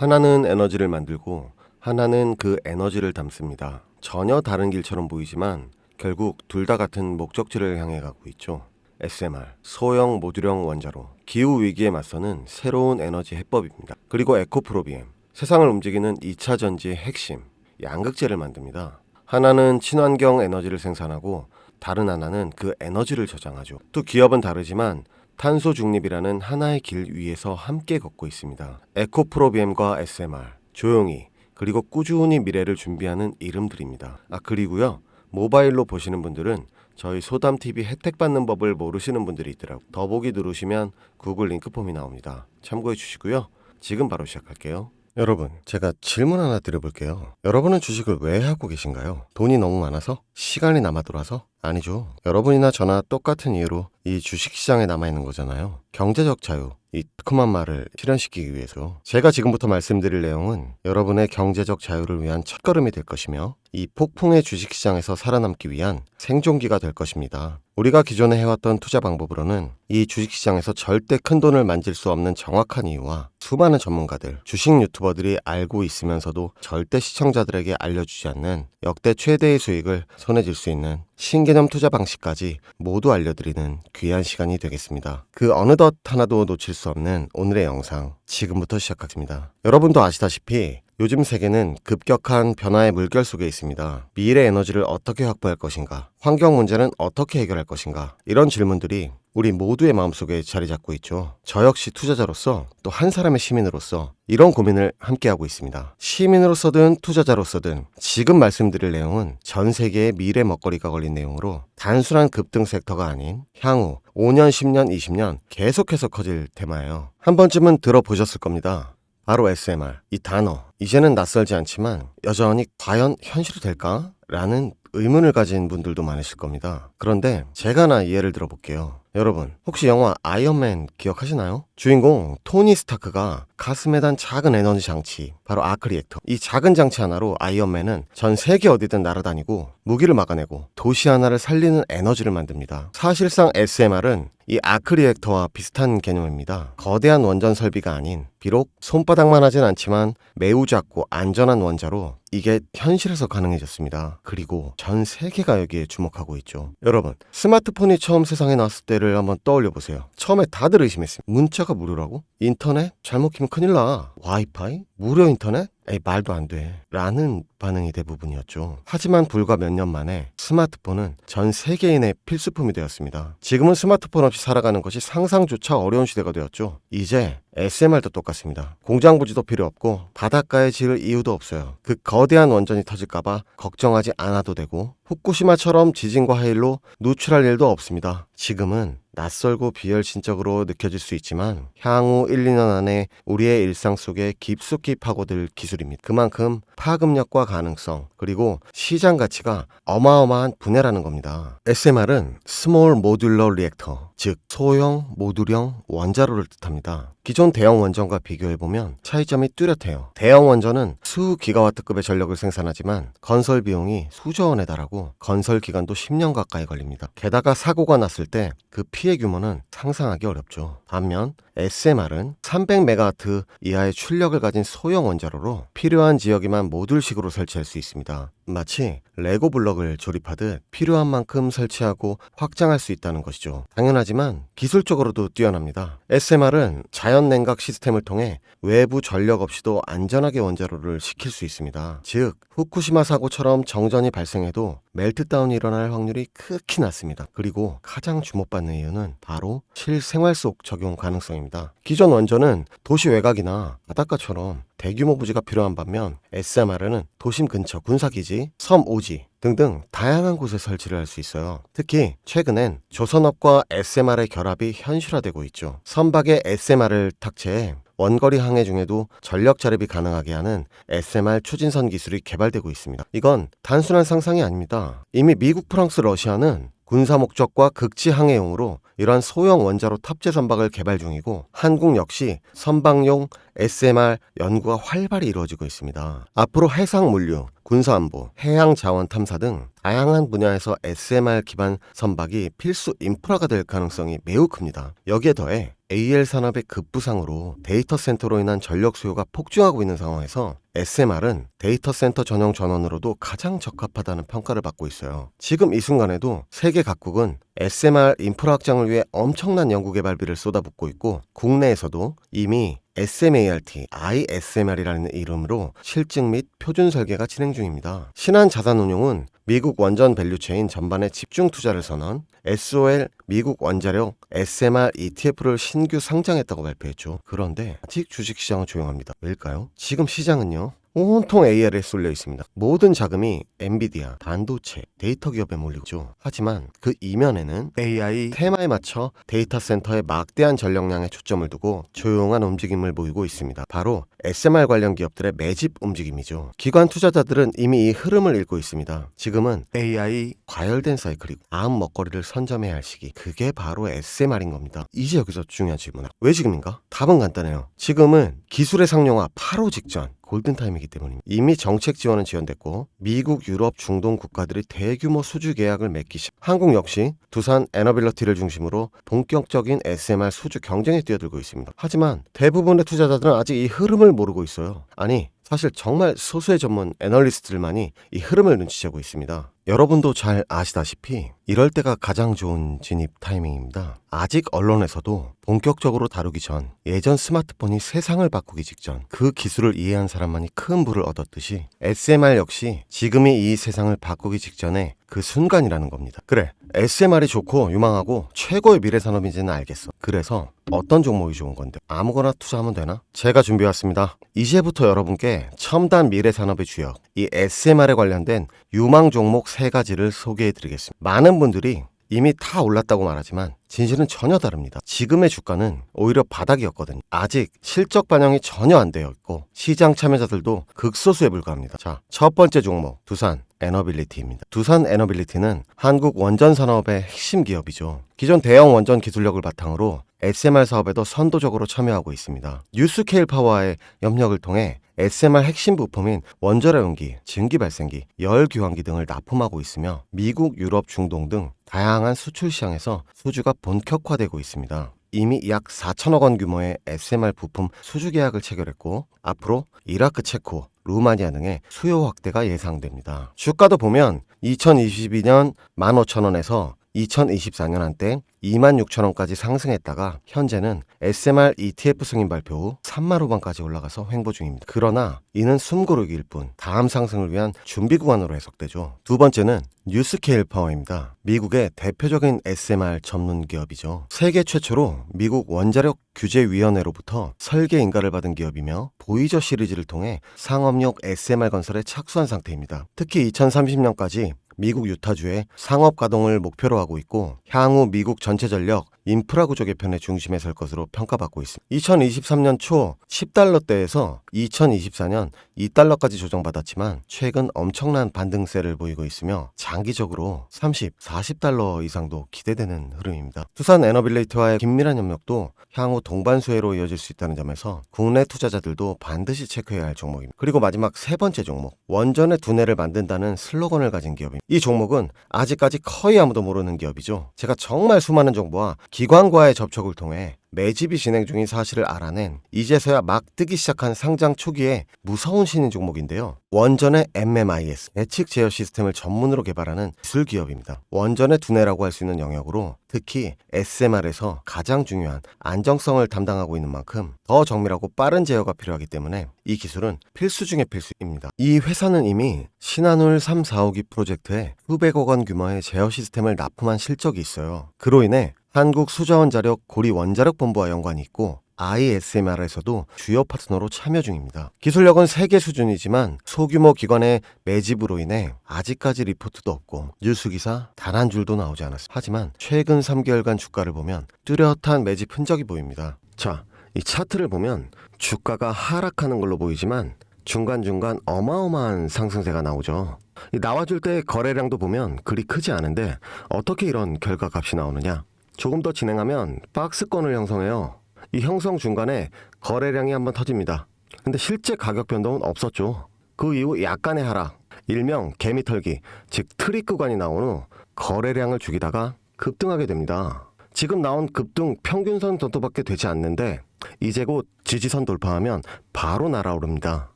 하나는 에너지를 만들고 하나는 그 에너지를 담습니다. 전혀 다른 길처럼 보이지만 결국 둘 다 같은 목적지를 향해 가고 있죠. SMR, 소형 모듈형 원자로, 기후위기에 맞서는 새로운 에너지 해법입니다. 그리고 에코프로비엠, 세상을 움직이는 2차 전지의 핵심, 양극재를 만듭니다. 하나는 친환경 에너지를 생산하고 다른 하나는 그 에너지를 저장하죠. 또 기업은 다르지만 탄소 중립이라는 하나의 길 위에서 함께 걷고 있습니다. 에코프로비엠과 SMR, 조용히 그리고 꾸준히 미래를 준비하는 이름들입니다. 그리고요, 모바일로 보시는 분들은 저희 소담TV 혜택 받는 법을 모르시는 분들이 있더라고요. 더보기 누르시면 구글 링크폼이 나옵니다. 참고해 주시고요. 지금 바로 시작할게요. 여러분, 제가 질문 하나 드려볼게요. 여러분은 주식을 왜 하고 계신가요? 돈이 너무 많아서? 시간이 남아돌아서? 아니죠. 여러분이나 저나 똑같은 이유로 이 주식시장에 남아있는 거잖아요. 경제적 자유, 이 뜨끔한 말을 실현시키기 위해서. 제가 지금부터 말씀드릴 내용은 여러분의 경제적 자유를 위한 첫걸음이 될 것이며 이 폭풍의 주식시장에서 살아남기 위한 생존기가 될 것입니다. 우리가 기존에 해왔던 투자 방법으로는 이 주식시장에서 절대 큰 돈을 만질 수 없는 정확한 이유와 수많은 전문가들, 주식 유튜버들이 알고 있으면서도 절대 시청자들에게 알려주지 않는 역대 최대의 수익을 손에 쥘 수 있는 신개념 투자 방식까지 모두 알려드리는 귀한 시간이 되겠습니다. 그 어느덧 하나도 놓칠 수 없는 오늘의 영상 지금부터 시작하겠습니다. 여러분도 아시다시피 요즘 세계는 급격한 변화의 물결 속에 있습니다. 미래 에너지를 어떻게 확보할 것인가? 환경 문제는 어떻게 해결할 것인가? 이런 질문들이 우리 모두의 마음속에 자리 잡고 있죠. 저 역시 투자자로서 또 한 사람의 시민으로서 이런 고민을 함께하고 있습니다. 시민으로서든 투자자로서든 지금 말씀드릴 내용은 전 세계의 미래 먹거리가 걸린 내용으로 단순한 급등 섹터가 아닌 향후 5년, 10년, 20년 계속해서 커질 테마예요. 한 번쯤은 들어보셨을 겁니다. 바로 SMR, 이 단어. 이제는 낯설지 않지만 여전히 과연 현실이 될까? 라는 의문을 가진 분들도 많으실 겁니다. 그런데 제가 하나 예를 들어볼게요. 여러분, 혹시 영화 아이언맨 기억하시나요? 주인공 토니 스타크가 가슴에 단 작은 에너지 장치, 바로 아크 리액터. 이 작은 장치 하나로 아이언맨은 전 세계 어디든 날아다니고 무기를 막아내고 도시 하나를 살리는 에너지를 만듭니다. 사실상 SMR은 이 아크 리액터와 비슷한 개념입니다. 거대한 원전 설비가 아닌, 비록 손바닥만 하진 않지만 매우 작고 안전한 원자로 이게 현실에서 가능해졌습니다. 그리고 전 세계가 여기에 주목하고 있죠. 여러분, 스마트폰이 처음 세상에 나왔을 때를 한번 떠올려 보세요. 처음에 다들 의심했습니다. 문자가 무료라고? 인터넷? 잘못 키면 큰일 나. 와이파이? 무료 인터넷? 에이, 말도 안 돼. 라는 반응이 대부분이었죠. 하지만 불과 몇 년 만에 스마트폰은 전 세계인의 필수품이 되었습니다. 지금은 스마트폰 없이 살아가는 것이 상상조차 어려운 시대가 되었죠. 이제 SMR도 똑같습니다. 공장 부지도 필요 없고 바닷가에 지을 이유도 없어요. 그 거대한 원전이 터질까봐 걱정하지 않아도 되고 후쿠시마처럼 지진과 하일로 누출할 일도 없습니다. 지금은 낯설고 비열신적으로 느껴질 수 있지만 향후 1, 2년 안에 우리의 일상 속에 깊숙이 파고들 기술입니다. 그만큼 파급력과 가능성 그리고 시장 가치가 어마어마한 분야라는 겁니다. SMR은 스몰 모듈러 리액터, 즉 소형 모듈형 원자로를 뜻합니다. 기존 대형 원전과 비교해보면 차이점이 뚜렷해요. 대형 원전은 수 기가와트급의 전력을 생산하지만 건설 비용이 수조 원에 달하고 건설 기간도 10년 가까이 걸립니다. 게다가 사고가 났을 때 그 피해 규모는 상상하기 어렵죠. 반면 SMR은 300메가와트 이하의 출력을 가진 소형 원자로로 필요한 지역에만 모듈식으로 설치할 수 있습니다. 마치 레고 블럭을 조립하듯 필요한 만큼 설치하고 확장할 수 있다는 것이죠. 당연하지만 기술적으로도 뛰어납니다. SMR은 자연 냉각 시스템을 통해 외부 전력 없이도 안전하게 원자로를 식힐 수 있습니다. 즉 후쿠시마 사고처럼 정전이 발생해도 멜트다운이 일어날 확률이 극히 낮습니다. 그리고 가장 주목받는 이유는 바로 실생활 속 적용 가능성입니다. 기존 원전은 도시 외곽이나 바닷가처럼 대규모 부지가 필요한 반면 SMR은 도심 근처 군사기지, 섬 오지 등등 다양한 곳에 설치를 할 수 있어요. 특히 최근엔 조선업과 SMR의 결합이 현실화되고 있죠. 선박에 SMR을 탑재해 원거리 항해 중에도 전력 자립이 가능하게 하는 SMR 추진선 기술이 개발되고 있습니다. 이건 단순한 상상이 아닙니다. 이미 미국, 프랑스, 러시아는 군사 목적과 극지 항해용으로 이러한 소형 원자로 탑재 선박을 개발 중이고 한국 역시 선박용 SMR 연구가 활발히 이루어지고 있습니다. 앞으로 해상 물류, 군사안보, 해양 자원 탐사 등 다양한 분야에서 SMR 기반 선박이 필수 인프라가 될 가능성이 매우 큽니다. 여기에 더해 AL 산업의 급부상으로 데이터 센터로 인한 전력 수요가 폭증하고 있는 상황에서 SMR은 데이터 센터 전용 전원으로도 가장 적합하다는 평가를 받고 있어요. 지금 이 순간에도 세계 각국은 SMR 인프라 확장을 위해 엄청난 연구 개발비를 쏟아붓고 있고 국내에서도 이미 SMART, ISMR이라는 이름으로 실증 및 표준 설계가 진행 중입니다. 신한자산운용은 미국 원전 밸류체인 전반에 집중 투자를 선언, SOL 미국 원자력 SMR ETF를 신규 상장했다고 발표했죠. 그런데 아직 주식시장은 조용합니다. 왜일까요? 지금 시장은요, 온통 AR에 쏠려 있습니다. 모든 자금이 엔비디아, 반도체, 데이터 기업에 몰리죠. 하지만 그 이면에는 AI 테마에 맞춰 데이터 센터의 막대한 전력량에 초점을 두고 조용한 움직임을 보이고 있습니다. 바로 SMR 관련 기업들의 매집 움직임이죠. 기관 투자자들은 이미 이 흐름을 읽고 있습니다. 지금은 AI 과열된 사이클이고 다음 먹거리를 선점해야 할 시기. 그게 바로 SMR인 겁니다. 이제 여기서 중요한 질문. 왜 지금인가? 답은 간단해요. 지금은 기술의 상용화 바로 직전. 골든타임이기 때문입니다. 이미 정책 지원은 지연됐고 미국, 유럽, 중동 국가들이 대규모 수주 계약을 맺기 시작. 한국 역시 두산 에너빌리티를 중심으로 본격적인 SMR 수주 경쟁에 뛰어들고 있습니다. 하지만 대부분의 투자자들은 아직 이 흐름을 모르고 있어요. 아니, 사실 정말 소수의 전문 애널리스트들만이 이 흐름을 눈치채고 있습니다. 여러분도 잘 아시다시피 이럴 때가 가장 좋은 진입 타이밍입니다. 아직 언론에서도 본격적으로 다루기 전, 예전 스마트폰이 세상을 바꾸기 직전 그 기술을 이해한 사람만이 큰 부를 얻었듯이 SMR 역시 지금이 이 세상을 바꾸기 직전에 그 순간이라는 겁니다. 그래, SMR이 좋고 유망하고 최고의 미래 산업인지는 알겠어. 그래서 어떤 종목이 좋은 건데 아무거나 투자하면 되나? 제가 준비해왔습니다. 이제부터 여러분께 첨단 미래 산업의 주역, 이 SMR에 관련된 유망 종목 3가지를 소개해드리겠습니다. 많은 분들이 이미 다 올랐다고 말하지만 진실은 전혀 다릅니다. 지금의 주가는 오히려 바닥이었거든요. 아직 실적 반영이 전혀 안 되어 있고 시장 참여자들도 극소수에 불과합니다. 자, 첫 번째 종목 두산 에너빌리티입니다. 두산 에너빌리티는 한국 원전 산업의 핵심 기업이죠. 기존 대형 원전 기술력을 바탕으로 SMR 사업에도 선도적으로 참여하고 있습니다. 뉴스케일 파워와의 협력을 통해 SMR 핵심 부품인 원자력 연기, 증기 발생기, 열 교환기 등을 납품하고 있으며 미국, 유럽, 중동 등 다양한 수출 시장에서 수주가 본격화되고 있습니다. 이미 약 4천억 원 규모의 SMR 부품 수주 계약을 체결했고 앞으로 이라크, 체코, 루마니아 등의 수요 확대가 예상됩니다. 주가도 보면 2022년 15,000원에서 2024년 한때 26,000원까지 상승했다가 현재는 SMR ETF 승인 발표 후 3만 후반까지 올라가서 횡보 중입니다. 그러나 이는 숨고르기일 뿐 다음 상승을 위한 준비 구간으로 해석되죠. 두 번째는 뉴스케일 파워입니다. 미국의 대표적인 SMR 전문 기업이죠. 세계 최초로 미국 원자력 규제위원회로부터 설계 인가를 받은 기업이며 보이저 시리즈를 통해 상업용 SMR 건설에 착수한 상태입니다. 특히 2030년까지 미국 유타주의 상업 가동을 목표로 하고 있고 향후 미국 전체 전력 인프라 구조 개편의 중심에 설 것으로 평가받고 있습니다. 2023년 초 10달러대에서 2024년 2달러까지 조정받았지만 최근 엄청난 반등세를 보이고 있으며 장기적으로 30, 40달러 이상도 기대되는 흐름입니다. 두산 에너빌리티와의 긴밀한 협력도 향후 동반 수혜로 이어질 수 있다는 점에서 국내 투자자들도 반드시 체크해야 할 종목입니다. 그리고 마지막 세 번째 종목, 원전의 두뇌를 만든다는 슬로건을 가진 기업입니다. 이 종목은 아직까지 거의 아무도 모르는 기업이죠. 제가 정말 수많은 정보와 기관과의 접촉을 통해 매집이 진행 중인 사실을 알아낸 이제서야 막 뜨기 시작한 상장 초기에 무서운 신인 종목인데요. 원전의 MMIS, 예측 제어 시스템을 전문으로 개발하는 기술 기업입니다. 원전의 두뇌라고 할 수 있는 영역으로 특히 SMR에서 가장 중요한 안정성을 담당하고 있는 만큼 더 정밀하고 빠른 제어가 필요하기 때문에 이 기술은 필수 중의 필수입니다. 이 회사는 이미 신한울 3, 4호기 프로젝트에 수백억 원 규모의 제어 시스템을 납품한 실적이 있어요. 그로 인해 한국수자원자력 고리원자력본부와 연관이 있고 ISMR에서도 주요 파트너로 참여 중입니다. 기술력은 세계 수준이지만 소규모 기관의 매집으로 인해 아직까지 리포트도 없고 뉴스기사 단 한 줄도 나오지 않았습니다. 하지만 최근 3개월간 주가를 보면 뚜렷한 매집 흔적이 보입니다. 자, 이 차트를 보면 주가가 하락하는 걸로 보이지만 중간중간 어마어마한 상승세가 나오죠. 나와줄 때 거래량도 보면 그리 크지 않은데 어떻게 이런 결과값이 나오느냐? 조금 더 진행하면 박스권을 형성해요. 이 형성 중간에 거래량이 한번 터집니다. 근데 실제 가격 변동은 없었죠. 그 이후 약간의 하락, 일명 개미털기, 즉 트릭 구간이 나온 후 거래량을 죽이다가 급등하게 됩니다. 지금 나온 급등 평균선 정도밖에 되지 않는데 이제 곧 지지선 돌파하면 바로 날아오릅니다.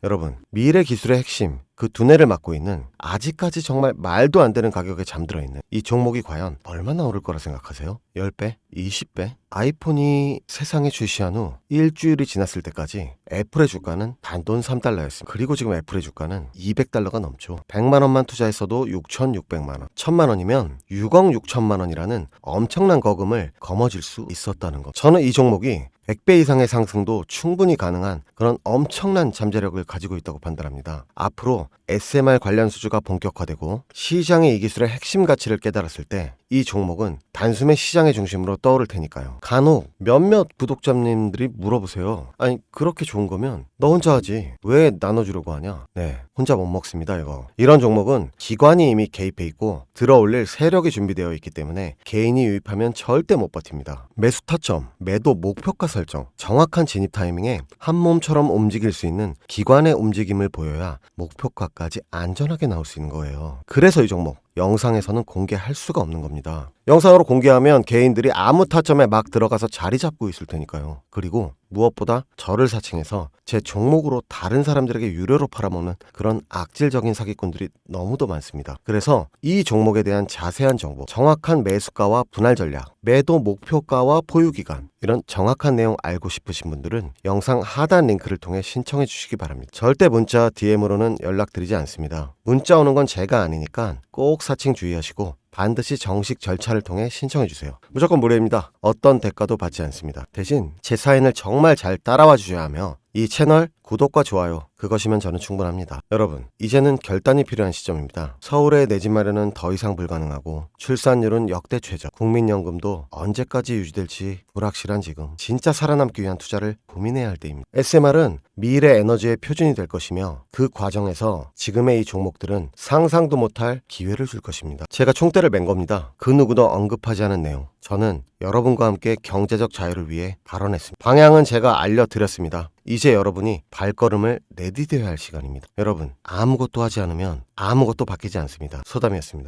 여러분, 미래 기술의 핵심, 그 두뇌를 맡고 있는 아직까지 정말 말도 안 되는 가격에 잠들어 있는 이 종목이 과연 얼마나 오를 거라 생각하세요? 10배? 20배? 아이폰이 세상에 출시한 후 일주일이 지났을 때까지 애플의 주가는 단돈 3달러였습니다. 그리고 지금 애플의 주가는 200달러가 넘죠. 100만 원만 투자했어도 6,600만 원. 1,000만 원이면 6억 6천만 원이라는 엄청난 거금을 거머쥘 수 있었다는 것. 저는 이 종목이 100배 이상의 상승도 충분히 가능한 그런 엄청난 잠재력을 가지고 있다고 판단합니다. 앞으로 SMR 관련 수주가 본격화되고 시장의 이 기술의 핵심 가치를 깨달았을 때 이 종목은 단숨에 시장의 중심으로 떠오를 테니까요. 간혹 몇몇 구독자님들이 물어보세요. 아니, 그렇게 좋은 거면 너 혼자 하지 왜 나눠주려고 하냐? 네, 혼자 못 먹습니다 이거. 이런 종목은 기관이 이미 개입해 있고 들어올릴 세력이 준비되어 있기 때문에 개인이 유입하면 절대 못 버팁니다. 매수 타점, 매도 목표가 설정, 정확한 진입 타이밍에 한 몸처럼 움직일 수 있는 기관의 움직임을 보여야 목표가까지 안전하게 나올 수 있는 거예요. 그래서 이 종목 영상에서는 공개할 수가 없는 겁니다. 영상으로 공개하면 개인들이 아무 타점에 막 들어가서 자리 잡고 있을 테니까요. 그리고 무엇보다 저를 사칭해서 제 종목으로 다른 사람들에게 유료로 팔아먹는 그런 악질적인 사기꾼들이 너무도 많습니다. 그래서 이 종목에 대한 자세한 정보, 정확한 매수가와 분할 전략, 매도 목표가와 보유기간, 이런 정확한 내용 알고 싶으신 분들은 영상 하단 링크를 통해 신청해 주시기 바랍니다. 절대 문자, DM으로는 연락드리지 않습니다. 문자 오는 건 제가 아니니까 꼭 사칭 주의하시고 반드시 정식 절차를 통해 신청해 주세요. 무조건 무료입니다. 어떤 대가도 받지 않습니다. 대신 제 사인을 정말 잘 따라와 주셔야 하며 이 채널 구독과 좋아요, 그것이면 저는 충분합니다. 여러분, 이제는 결단이 필요한 시점입니다. 서울에 내 집 마련은 더 이상 불가능하고 출산율은 역대 최저, 국민연금도 언제까지 유지될지 불확실한 지금 진짜 살아남기 위한 투자를 고민해야 할 때입니다. SMR은 미래 에너지의 표준이 될 것이며 그 과정에서 지금의 이 종목들은 상상도 못할 기회를 줄 것입니다. 제가 총대를 맨 겁니다. 그 누구도 언급하지 않은 내용. 저는 여러분과 함께 경제적 자유를 위해 발언했습니다. 방향은 제가 알려드렸습니다. 이제 여러분이 발걸음을 내디뎌야 할 시간입니다. 여러분, 아무것도 하지 않으면 아무것도 바뀌지 않습니다. 소담이었습니다.